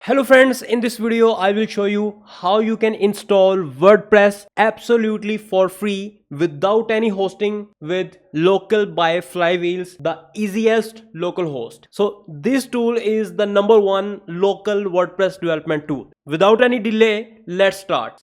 Hello friends, in this video I will show you how you can install WordPress absolutely for free without any hosting with local by flywheels, the easiest local host. So this tool is the number one local WordPress development tool. Without any delay, let's start.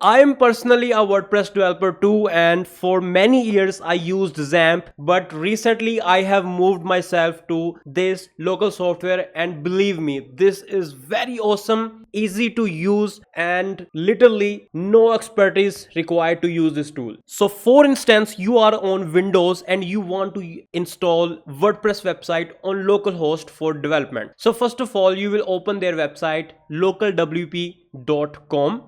I am personally a WordPress developer too, and for many years I used XAMPP, but recently I have moved myself to this local software, and believe me, this is very awesome, easy to use, and literally no expertise required to use this tool. So for instance, you are on Windows and you want to install WordPress website on localhost for development. So first of all, you will open their website localwp.com.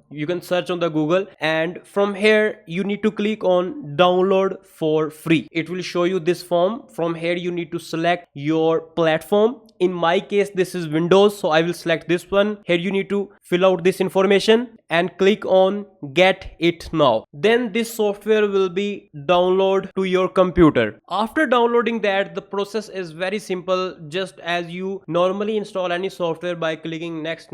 You can search on the Google, and from here you need to click on download for free. It will show you this form. From here you need to select your platform. In my case this is Windows, so I will select this one. Here you need to fill out this information and click on get it now. Then this software will be download to your computer. After downloading that, the process is very simple. Just as you normally install any software by clicking next,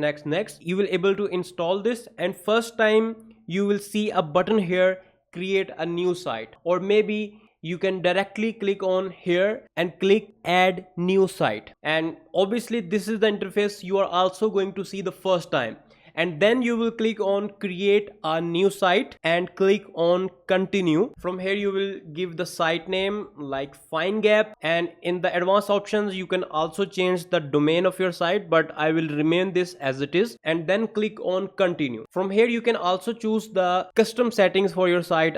you will able to install this, and first time you will see a button here, create a new site, or maybe you can directly click on here and click add new site, and obviously this is the interface you are also going to see the first time. And then you will click on create a new site and click on continue. From here you will give the site name like FineGap, and in the advanced options you can also change the domain of your site, but I will remain this as it is, and then click on continue. From here you can also choose the custom settings for your site.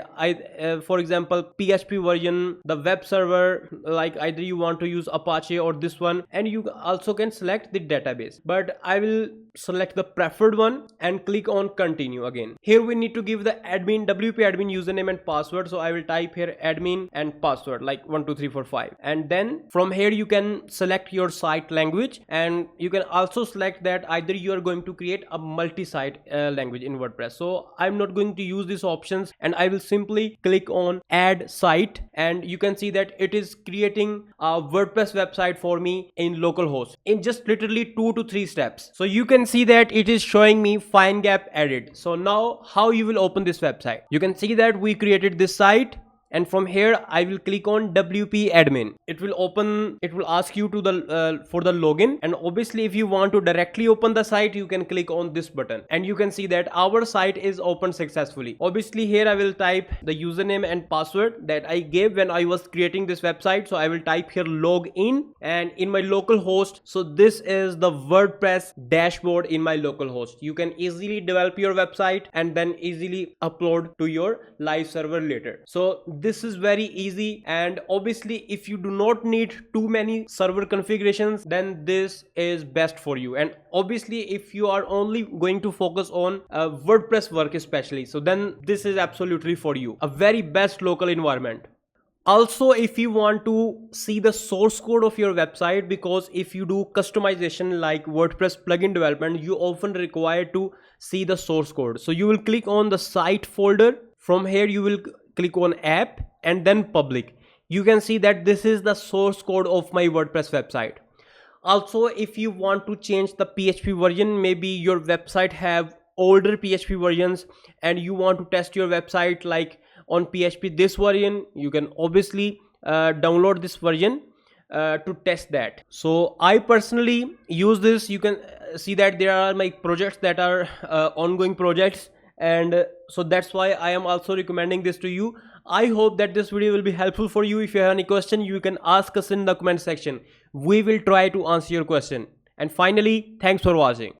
For example, PHP version, the web server, like either you want to use Apache or this one, and you also can select the database, but I will select the preferred one and click on continue again. Here we need to give the admin WP admin username and password, so I will type here admin and password like 12345, and then from here you can select your site language, and you can also select that either you are going to create a multi-site language in WordPress. So I'm not going to use these options, and I will simply click on add site, and you can see that it is creating a WordPress website for me in localhost in just literally 2 to 3 steps. So you can see that it is showing me FineGap added. So now how you will open this website? You can see that we created this site, and from here I will click on WP admin. It will open, it will ask you to the for the login, and obviously if you want to directly open the site you can click on this button, and you can see that our site is opened successfully. Obviously here I will type the username and password that I gave when I was creating this website, so I will type here login, and in my local host, so this is the WordPress dashboard in my local host. You can easily develop your website and then easily upload to your live server later. So this is very easy, and obviously if you do not need too many server configurations, then this is best for you. And obviously if you are only going to focus on WordPress work especially, so then this is absolutely for you, a very best local environment. Also, if you want to see the source code of your website, because if you do customization like WordPress plugin development, you often require to see the source code. So you will click on the site folder. From here you will click on app and then public. You can see that this is the source code of my WordPress website. Also, if you want to change the PHP version, maybe your website have older PHP versions and you want to test your website like on PHP this version, you can obviously download this version to test that. So I personally use this. You can see that there are my projects that are ongoing projects, and so that's why I am also recommending this to you. I hope that this video will be helpful for you. If you have any question, you can ask us in the comment section. We will try to answer your question. And finally, thanks for watching.